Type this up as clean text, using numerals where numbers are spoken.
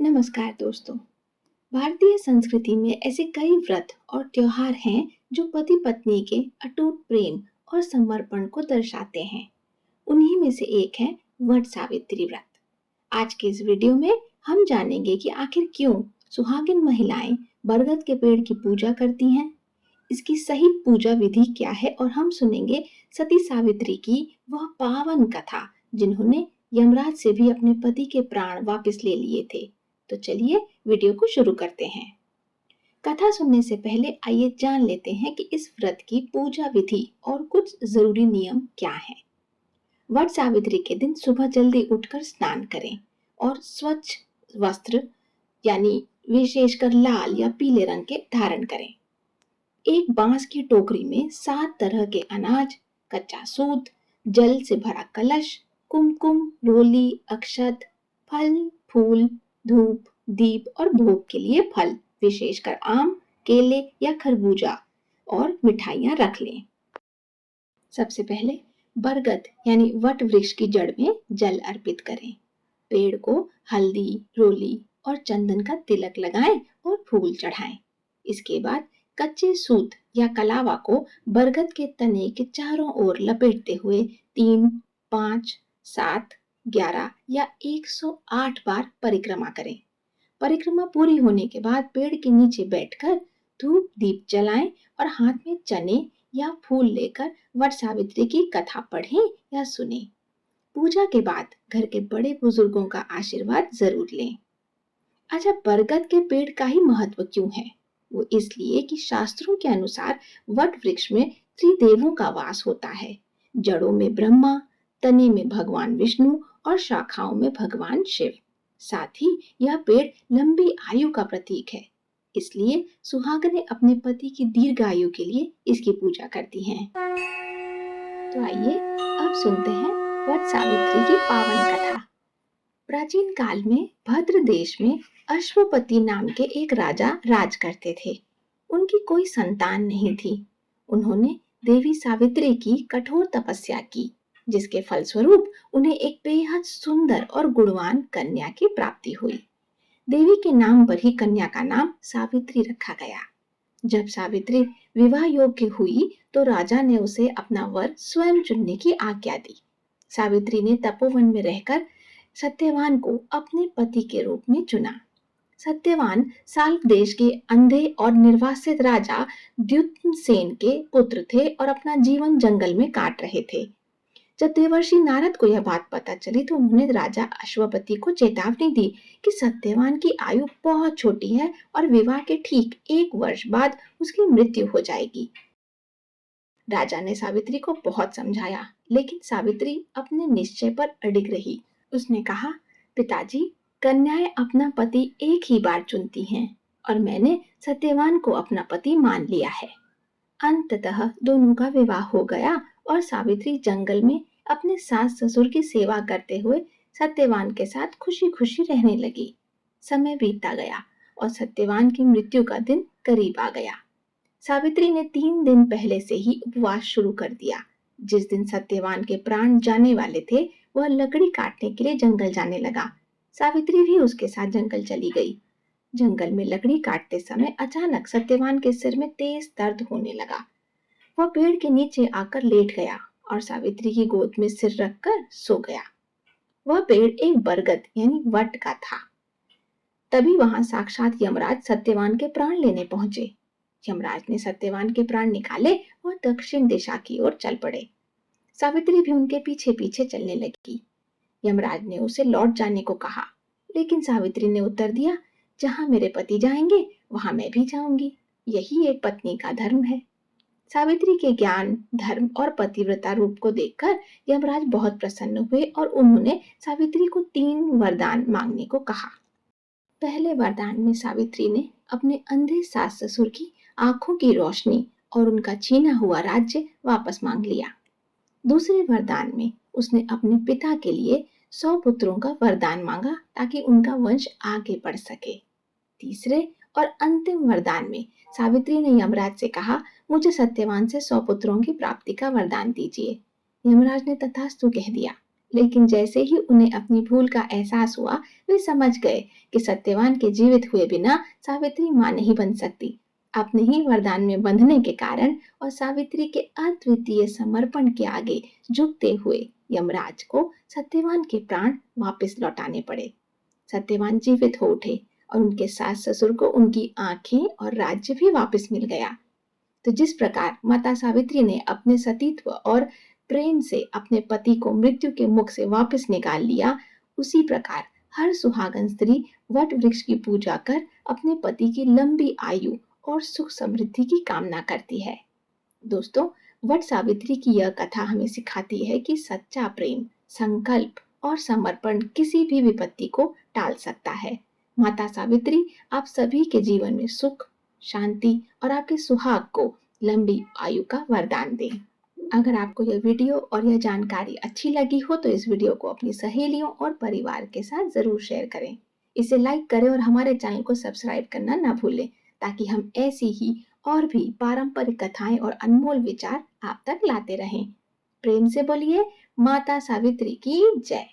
नमस्कार दोस्तों। भारतीय संस्कृति में ऐसे कई व्रत और त्योहार हैं जो पति पत्नी के अटूट प्रेम और समर्पण को दर्शाते हैं। उन्हीं में से एक है वट सावित्री व्रत। आज के इस वीडियो में हम जानेंगे कि आखिर क्यों सुहागिन महिलाएं बरगद के पेड़ की पूजा करती हैं, इसकी सही पूजा विधि क्या है और हम सुनेंगे सती सावित्री की वह पावन कथा जिन्होंने यमराज से भी अपने पति के प्राण वापस ले लिए थे। तो चलिए वीडियो को शुरू करते हैं। कथा सुनने से पहले आइए जान लेते हैं कि इस व्रत की पूजा विधि और कुछ जरूरी नियम क्या हैं। वट सावित्री के दिन सुबह जल्दी उठकर स्नान करें और स्वच्छ वस्त्र यानी विशेषकर लाल या पीले रंग के धारण करें। एक बांस की टोकरी में 7 तरह के अनाज, कच्चा सूत, जल से भरा कलश, कुमकुम, रोली, अक्षत, फल, फूल, धूप, दीप और भोग के लिए फल, विशेषकर आम, केले या खरबूजा और मिठाइयां रख लें। सबसे पहले बरगद यानी वट वृक्ष की जड़ में जल अर्पित करें। पेड़ को हल्दी, रोली और चंदन का तिलक लगाएं और फूल चढ़ाएं। इसके बाद कच्चे सूत या कलावा को बरगद के तने के चारों ओर लपेटते हुए 3, 5, 7, 11 या 108 बार परिक्रमा करें। परिक्रमा पूरी होने के बाद पेड़ के नीचे बैठकर धूप दीप जलाएं और हाथ में चने या फूल लेकर वट सावित्री की कथा पढ़ें या सुनें। पूजा के बाद घर के बड़े बुजुर्गों का आशीर्वाद जरूर लें। अच्छा, बरगद के पेड़ का ही महत्व क्यों है? वो इसलिए कि शास्त्रों के अनुसार वट वृक्ष में त्रिदेवों का वास होता है। जड़ों में ब्रह्मा, तने में भगवान विष्णु और शाखाओं में भगवान शिव। साथ ही यह पेड़ लंबी आयु का प्रतीक है, इसलिए सुहागनें अपने पति की दीर्घ आयु के लिए इसकी पूजा करती हैं। तो आइए अब सुनते हैं वट सावित्री की पावन कथा। प्राचीन काल में भद्र देश में अश्वपति नाम के एक राजा राज करते थे। उनकी कोई संतान नहीं थी। उन्होंने देवी सावित्री की कठोर तपस्या की, जिसके फलस्वरूप उन्हें एक बेहद सुंदर और गुणवान कन्या की प्राप्ति हुई। देवी के नाम पर ही कन्या का नाम सावित्री रखा गया। जब सावित्री विवाह योग्य हुई तो राजा ने उसे अपना वर स्वयं चुनने की आज्ञा दी। सावित्री ने तपोवन में रहकर सत्यवान को अपने पति के रूप में चुना। सत्यवान साल्व देश के अंधे और निर्वासित राजा द्युम्नसेन के पुत्र थे और अपना जीवन जंगल में काट रहे थे। जब देवर्षि नारद को यह बात पता चली तो उन्होंने राजा अश्वपति को चेतावनी दी कि सत्यवान की आयु बहुत छोटी है और विवाह के ठीक 1 वर्ष बाद उसकी मृत्यु हो जाएगी। राजा ने सावित्री को बहुत समझाया, लेकिन सावित्री अपने निश्चय पर अडिग रही। उसने कहा, पिताजी, कन्याएं अपना पति एक ही बार चुनती हैं और मैंने सत्यवान को अपना पति मान लिया है। अंततः दोनों का विवाह हो गया और सावित्री जंगल में अपने सास ससुर की सेवा करते हुए सत्यवान के साथ खुशी खुशी रहने लगी। समय बीतता गया और सत्यवान की मृत्यु का दिन करीब आ गया। सावित्री ने 3 दिन पहले से ही उपवास शुरू कर दिया। जिस दिन सत्यवान के प्राण जाने वाले थे, वह लकड़ी काटने के लिए जंगल जाने लगा। सावित्री भी उसके साथ जंगल चली गई। जंगल में लकड़ी काटते समय अचानक सत्यवान के सिर में तेज दर्द होने लगा। वह पेड़ के नीचे आकर लेट गया और सावित्री की गोद में सिर रखकर सो गया। वह पेड़ एक बरगद यानी वट का था। तभी वहां साक्षात यमराज सत्यवान के प्राण लेने पहुंचे। यमराज ने सत्यवान के प्राण निकाले और दक्षिण दिशा की ओर चल पड़े। सावित्री भी उनके पीछे पीछे चलने लगी। यमराज ने उसे लौट जाने को कहा, लेकिन सावित्री ने उत्तर दिया, जहां मेरे पति जाएंगे वहां मैं भी जाऊंगी। यही एक पत्नी का धर्म है। सावित्री के ज्ञान, धर्म और पतिव्रता रूप को देखकर यमराज बहुत प्रसन्न हुए और उन्होंने सावित्री को 3 वरदान मांगने को कहा। पहले वरदान में सावित्री ने अपने अंधे सास ससुर की आंखों की रोशनी और उनका छीना हुआ राज्य वापस मांग लिया। दूसरे वरदान में उसने अपने पिता के लिए 100 पुत्रों का वरदान मांगा ताकि उनका वंश आगे बढ़ सके। तीसरे और अंतिम वरदान में सावित्री ने यमराज से कहा, मुझे सत्यवान से 100 पुत्रों की प्राप्ति का वरदान दीजिए। यमराज ने तथास्तु कह दिया। लेकिन जैसे ही उन्हें अपनी भूल का एहसास हुआ, वे समझ गए कि सत्यवान के जीवित हुए बिना सावित्री मां नहीं बन सकती। अपने ही वरदान में बंधने के कारण और सावित्री के अद्वितीय समर्पण के आगे झुकते हुए यमराज को सत्यवान के प्राण वापस लौटाने पड़े। सत्यवान जीवित हो उठे और उनके सास ससुर को उनकी आंखें और राज्य भी वापस मिल गया। तो जिस प्रकार माता सावित्री ने अपने सतीत्व और प्रेम से अपने पति को मृत्यु के मुख से वापस निकाल लिया, उसी प्रकार हर सुहागन स्त्री वट वृक्ष की पूजा कर अपने पति की लंबी आयु और सुख समृद्धि की कामना करती है। दोस्तों, वट सावित्री की यह कथा हमें सिखाती है कि सच्चा प्रेम, संकल्प और समर्पण किसी भी विपत्ति को टाल सकता है। माता सावित्री आप सभी के जीवन में सुख, शांति और आपके सुहाग को लंबी आयु का वरदान दें। अगर आपको यह वीडियो और यह जानकारी अच्छी लगी हो तो इस वीडियो को अपनी सहेलियों और परिवार के साथ जरूर शेयर करें। इसे लाइक करें और हमारे चैनल को सब्सक्राइब करना ना भूलें, ताकि हम ऐसी ही और भी पारंपरिक कथाएं और अनमोल विचार आप तक लाते रहें। प्रेम से बोलिए माता सावित्री की जय।